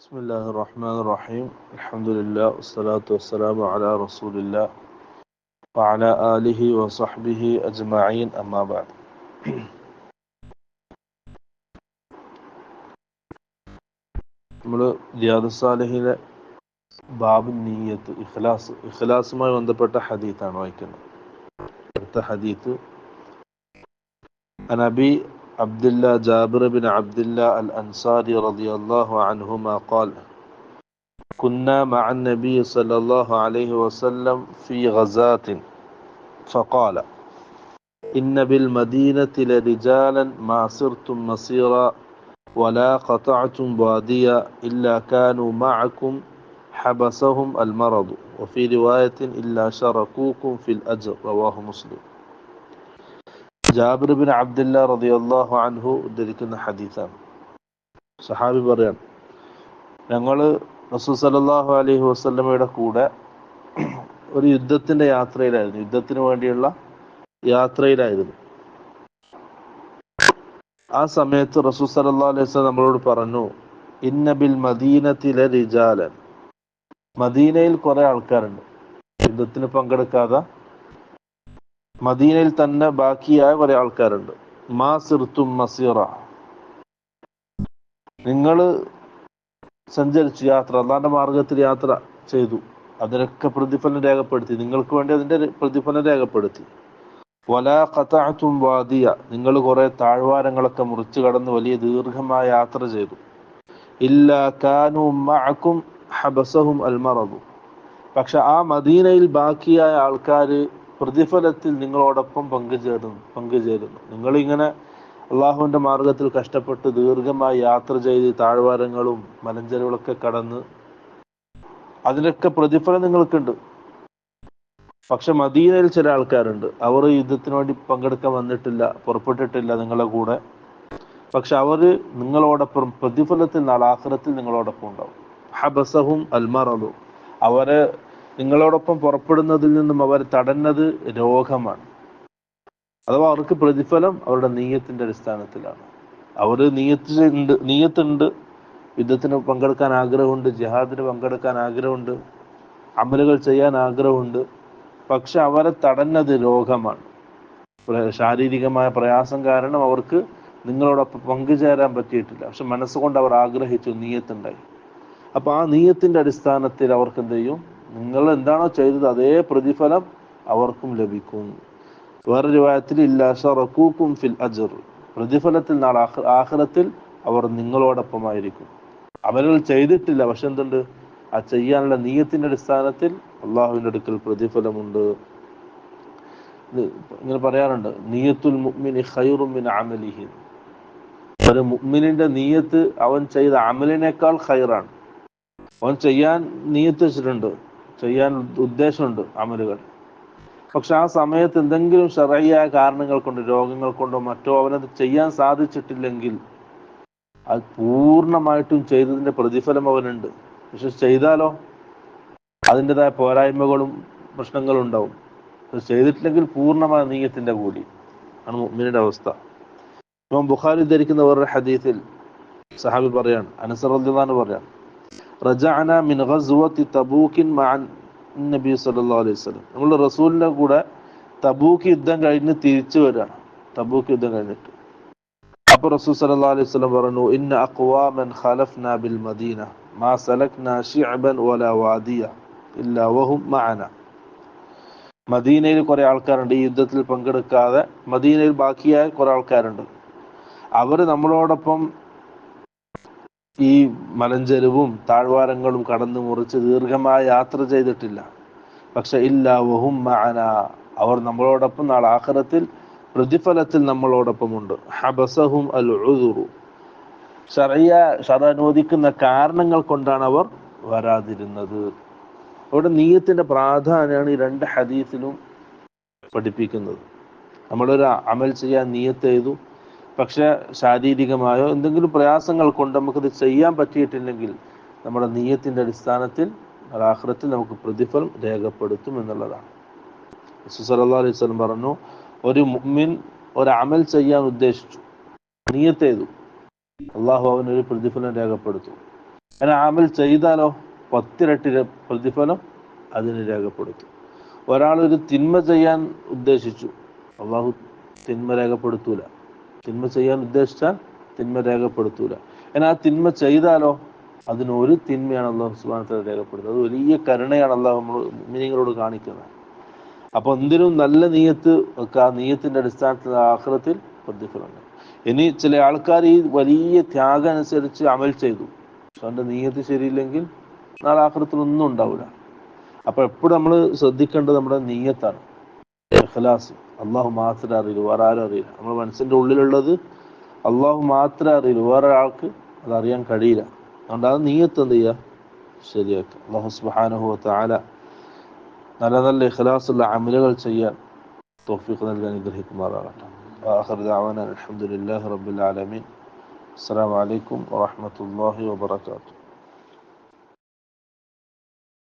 بسم الله الرحمن الرحيم الحمد لله والصلاة والسلام على رسول الله وعلى آله وصحبه أجمعين أما بعد നമ്മൾ റിയാദ് സാലിഹിലെ ബാബു നിയ്യത്ത് ഇഖ്ലാസുമായി ബന്ധപ്പെട്ട ഹദീത്താണ് വായിക്കുന്നത്. അടുത്ത ഹദീത്ത് عن أبي عبد الله جابر بن عبد الله الأنصاري رضي الله عنهما قال كنا مع النبي صلى الله عليه وسلم في غزاة فقال إن بالمدينة لرجالا ما سرتم مسيرا ولا قطعتم واديا إلا كانوا معكم حبسهم المرض وفي رواية إلا شركوكم في الأجر رواه مسلم. ജാബിർ ബിൻ അബ്ദുല്ല റളിയല്ലാഹു അൻഹു ഉദ്ധരിക്കുന്ന ഹദീസാണ്. സഹാബി പറയാണ്, ഞങ്ങൾ റസൂൽ സല്ലല്ലാഹു അലൈഹി വസല്ലമയുടെ കൂടെ ഒരു യുദ്ധത്തിന്റെ യാത്രയിലായിരുന്നു, യുദ്ധത്തിന് വേണ്ടിയുള്ള യാത്രയിലായിരുന്നു. ആ സമയത്ത് റസൂൽ സല്ലല്ലാഹു അലൈഹി വസല്ലം നമ്മളോട് പറഞ്ഞു, ഇന്ന ബിൽ മദീനത്തിലെ റിജാലൻ, മദീനയിൽ കുറെ ആൾക്കാരുണ്ട്, യുദ്ധത്തിന് പങ്കെടുക്കാതെ മദീനയിൽ തന്നെ ബാക്കിയായ കുറെ ആൾക്കാരുണ്ട്. മാ സിർത്തും മസീറ, നിങ്ങൾ സഞ്ചരിച്ചു, യാത്ര, അല്ലാഹുവിന്റെ മാർഗത്തിൽ യാത്ര ചെയ്തു, അതിനൊക്കെ പ്രതിഫലം രേഖപ്പെടുത്തി, നിങ്ങൾക്ക് വേണ്ടി അതിന്റെ പ്രതിഫലം രേഖപ്പെടുത്തി. വലാ ഖതഅതും വാദിയ, നിങ്ങൾ കുറെ താഴ്വാരങ്ങളൊക്കെ മുറിച്ചു കടന്ന് വലിയ ദീർഘമായ യാത്ര ചെയ്തു. ഇല്ലാ കാനൂ മഅകും ഹബസഹും അൽ മറദു, പക്ഷെ ആ മദീനയിൽ ബാക്കിയായ ആൾക്കാർ പ്രതിഫലത്തിൽ നിങ്ങളോടൊപ്പം പങ്കുചേരുന്നു. നിങ്ങളിങ്ങനെ അള്ളാഹുവിന്റെ മാർഗത്തിൽ കഷ്ടപ്പെട്ട് ദീർഘമായി യാത്ര ചെയ്ത് താഴ്വാരങ്ങളും മലഞ്ചെരുവുകളൊക്കെ കടന്ന് അതിനൊക്കെ പ്രതിഫലം നിങ്ങൾക്കുണ്ട്. പക്ഷെ മദീനയിൽ ചില ആൾക്കാരുണ്ട്, അവർ യുദ്ധത്തിന് വേണ്ടി പങ്കെടുക്കാൻ വന്നിട്ടില്ല, പുറപ്പെട്ടിട്ടില്ല നിങ്ങളുടെ കൂടെ. പക്ഷെ അവര് നിങ്ങളോടൊപ്പം പ്രതിഫലത്തിൽ നാളെ ആഖിറത്തിൽ നിങ്ങളോടൊപ്പം ഉണ്ടാവും. ഹബസഹും അൽമറദു, അവരെ നിങ്ങളോടൊപ്പം പുറപ്പെടുന്നതിൽ നിന്നും അവർ തടഞ്ഞത് രോഗമാണ്. അഥവാ അവർക്ക് പ്രതിഫലം അവരുടെ നീയത്തിന്റെ അടിസ്ഥാനത്തിലാണ്. അവർ നീയത്തുണ്ട്, യുദ്ധത്തിന് പങ്കെടുക്കാൻ ആഗ്രഹമുണ്ട്, ജിഹാദിന് പങ്കെടുക്കാൻ ആഗ്രഹമുണ്ട്, അമലുകൾ ചെയ്യാൻ ആഗ്രഹമുണ്ട്. പക്ഷെ അവരെ തടഞ്ഞത് രോഗമാണ്. ശാരീരികമായ പ്രയാസം കാരണം അവർക്ക് നിങ്ങളോടൊപ്പം പങ്കുചേരാൻ പറ്റിയിട്ടില്ല. പക്ഷെ മനസ്സുകൊണ്ട് അവർ ആഗ്രഹിച്ചു, നീയത്തുണ്ടായി. അപ്പൊ ആ നീയത്തിന്റെ അടിസ്ഥാനത്തിൽ അവർക്ക് എന്ത് ചെയ്യും? നിങ്ങൾ എന്താണോ ചെയ്തത് അതേ പ്രതിഫലം അവർക്കും ലഭിക്കും. വേറെ റിവായത്തിൽ ഇല്ലാ ശറകൂകും ഫിൽ അജ്ർ, പ്രതിഫലത്തിൽ നാളെ ആഖിറത്തിൽ അവർ നിങ്ങളോടൊപ്പമായിരിക്കും. അമലുകൾ ചെയ്തിട്ടില്ല, പക്ഷെ എന്തുണ്ട്? ആ ചെയ്യാനുള്ള നീയത്തിന്റെ അടിസ്ഥാനത്തിൽ അള്ളാഹുവിന്റെ അടുക്കൽ പ്രതിഫലമുണ്ട്. ഇങ്ങനെ പറയാറുണ്ട്, നീയത്തുൽ മുഅ്മിനി ഖൈറും മിൻ അമലിഹി, ഒരു മുഅ്മിനിന്റെ നീയത്ത് അവൻ ചെയ്ത അമലിനേക്കാൾ ഖൈറാണ്. അവൻ ചെയ്യാൻ നീയത്ത് വെച്ചിട്ടുണ്ട്, ചെയ്യാൻ ഉദ്ദേശമുണ്ട് അമലുകൾ, പക്ഷെ ആ സമയത്ത് എന്തെങ്കിലും ശർഈയായ കാരണങ്ങൾ കൊണ്ട്, രോഗങ്ങൾ കൊണ്ടോ മറ്റോ അവനത് ചെയ്യാൻ സാധിച്ചിട്ടില്ലെങ്കിൽ അത് പൂർണ്ണമായിട്ടും ചെയ്തതിന്റെ പ്രതിഫലം അവനുണ്ട്. പക്ഷെ ചെയ്താലോ അതിൻ്റെതായ പോരായ്മകളും പ്രശ്നങ്ങളും ഉണ്ടാവും. ചെയ്തിട്ടില്ലെങ്കിൽ പൂർണ്ണമായ നീയത്തിന്റെ കൂടി ആണ് മുഅ്മിനിന്റെ അവസ്ഥ. ഇമാം ബുഖാരി ഉദ്ധരിക്കുന്ന വേറൊരു ഹദീസിൽ സഹാബി പറയാണ്, അനസ് റളിയല്ലാഹു അൻഹു പറയാണ്, റജഅന മിൻ ഗസ്വതി തബൂകിൻ മഅൻ നബി സല്ലല്ലാഹു അലൈഹി വസല്ലം, നമ്മൾ റസൂലിന്റെ കൂടെ തബൂക്ക് യുദ്ധം കഴിഞ്ഞ് തിരിച്ചു വരികയാണ്. തബൂക്ക് യുദ്ധം കഴിഞ്ഞിട്ട് അപ്പോൾ റസൂൽ സല്ലല്ലാഹു അലൈഹി വസല്ലം പറഞ്ഞു, ഇന്ന അഖ്വാമൻ ഖലഫ്നാ ബിൽ മദീന മാ സലക്നാ ശിഅബൻ വലാ വാദിയ ഇല്ലാ വഹും മഅന. മദീനയിൽ കുറെ ആൾക്കാരുണ്ട്, ഈ യുദ്ധത്തിൽ പങ്കെടുക്കാതെ മദീനയിൽ ബാക്കിയായ കുറെ ആൾക്കാരുണ്ട്. അവർ നമ്മളോടൊപ്പം ഈ മലഞ്ചെരുവും താഴ്വാരങ്ങളും കടന്നു മുറിച്ച് ദീർഘമായ യാത്ര ചെയ്തിട്ടില്ല. പക്ഷെ ഇല്ലാ വഹും മഅന, അവർ നമ്മളോടൊപ്പം നാളെ ആഖിറത്തിൽ പ്രതിഫലത്തിൽ നമ്മളോടൊപ്പമുണ്ട്. ഹബസഹും അൽ ഉദുറു, ശർഅ അനുവദിക്കുന്ന കാരണങ്ങൾ കൊണ്ടാണ് അവർ വരാതിരുന്നത്. അവിടെ നീയത്തിന്റെ പ്രാധാന്യമാണ് ഈ രണ്ട് ഹദീസിലും പഠിപ്പിക്കുന്നത്. നമ്മളൊരു അമൽ ചെയ്യാൻ നീയത്ത് ചെയ്തു, പക്ഷെ ശാരീരികമായോ എന്തെങ്കിലും പ്രയാസങ്ങൾ കൊണ്ട് നമുക്കത് ചെയ്യാൻ പറ്റിയിട്ടില്ലെങ്കിൽ നമ്മുടെ നീയത്തിന്റെ അടിസ്ഥാനത്തിൽ ആഖിറത്തിൽ നമുക്ക് പ്രതിഫലം രേഖപ്പെടുത്തും എന്നുള്ളതാണ്. റസൂൽ സല്ലല്ലാഹു അലൈഹി വസല്ലം പറഞ്ഞു, ഒരു മുഅ്മിൻ ഒരു അമൽ ചെയ്യാൻ ഉദ്ദേശിച്ചു, നീയത്ത് ചെയ്തു, അള്ളാഹു അവനൊരു പ്രതിഫലം രേഖപ്പെടുത്തും. അങ്ങനെ അമൽ ചെയ്താലോ 10 ഇരട്ടി പ്രതിഫലം അതിന് രേഖപ്പെടുത്തും. ഒരാളൊരു തിന്മ ചെയ്യാൻ ഉദ്ദേശിച്ചു, അള്ളാഹു തിന്മ രേഖപ്പെടുത്തൂല. തിന്മ ചെയ്യാൻ ഉദ്ദേശിച്ചാൽ തിന്മ രേഖപ്പെടുത്തൂല. എന്നാൽ ആ തിന്മ ചെയ്താലോ അതിനൊരു തിന്മയാണ് അള്ളാഹു സുബ്ഹാനഹു വ തആല രേഖപ്പെടുത്തുന്നത്. അത് വലിയ കരുണയാണ് അള്ളാഹു മുഅ്മിനീങ്ങളോട് കാണിക്കുന്നത്. അപ്പൊ എന്തിനും നല്ല നീയത്ത് വെക്കുക. ആ നീയത്തിന്റെ അടിസ്ഥാനത്തിൽ ആഖിറത്തിൽ പ്രതിഫലമുണ്ട്. ഇനി ചില ആൾക്കാർ ഈ വലിയ ത്യാഗം അനുസരിച്ച് അമൽ ചെയ്തു, അവന്റെ നീയത്ത് ശരിയില്ലെങ്കിൽ നാളെ ആഖിറത്തിൽ ഒന്നും ഉണ്ടാവില്ല. അപ്പൊ എപ്പോഴും നമ്മൾ ശ്രദ്ധിക്കേണ്ടത് നമ്മുടെ നീയത്താണ്, ഇഖ്ലാസ്. അള്ളാഹു മാത്രമേ അറിയൂ, വേറെ ആരും അറിയില്ല. നമ്മുടെ മനസ്സിന്റെ ഉള്ളിലുള്ളത് അള്ളാഹു മാത്രമേ അറിയൂ, വേറെ ആൾക്ക് അത് അറിയാൻ കഴിയില്ല. അതുകൊണ്ട് ആ നീയത്ത് എന്ത് ചെയ്യുക, ശരിയാക്കുക. അള്ളാഹു സുബ്ഹാനഹു വ തആല നല്ല നല്ല ഇഖ്ലാസുള്ള അമലുകൾ ചെയ്യാൻ തൗഫീഖ് നൽകാൻ അനുഗ്രഹിക്കുമാറാകട്ടെ. ആഖിറു ദഅവാനാ അൽഹംദുലില്ലാഹി റബ്ബിൽ ആലമീൻ. അസ്സലാമു അലൈക്കും വറഹ്മത്തുള്ളാഹി വബറകാതുഹു.